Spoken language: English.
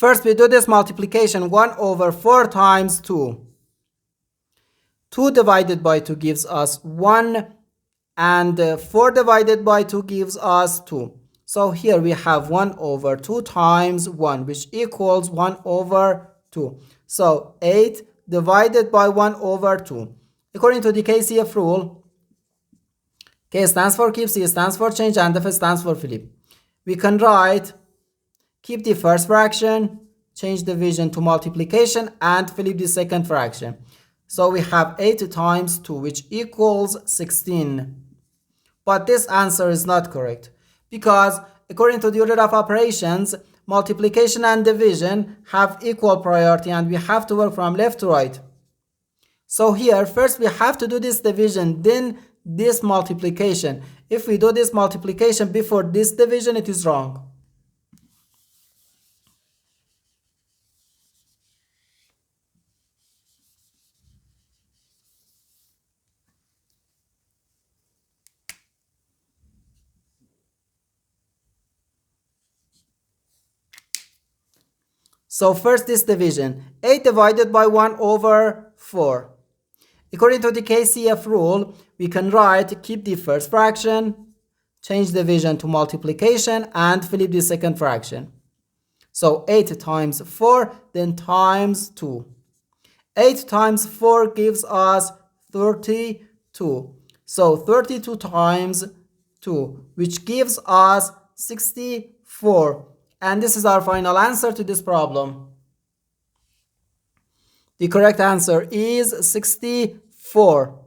First, we do this multiplication. 1 over 4 times 2. 2 divided by 2 gives us 1, and 4 divided by 2 gives us 2. So here we have 1 over 2 times 1, which equals 1 over 2. So 8 divided by 1 over 2. According to the KCF rule, K stands for keep, C stands for change, and F stands for flip. We can write keep the first fraction, change division to multiplication, and flip the second fraction. So we have 8 times 2, which equals 16. But this answer is not correct, because according to the order of operations, multiplication and division have equal priority, and we have to work from left to right. So here, first we have to do this division, then this multiplication. If we do this multiplication before this division, it is wrong. So first this division, 8 divided by 1 over 4. According to the KCF rule, we can write keep the first fraction, change division to multiplication, and flip the second fraction. So 8 times 4, then times 2. 8 times 4 gives us 32. So 32 times 2, which gives us 64. And this is our final answer to this problem. The correct answer is 64.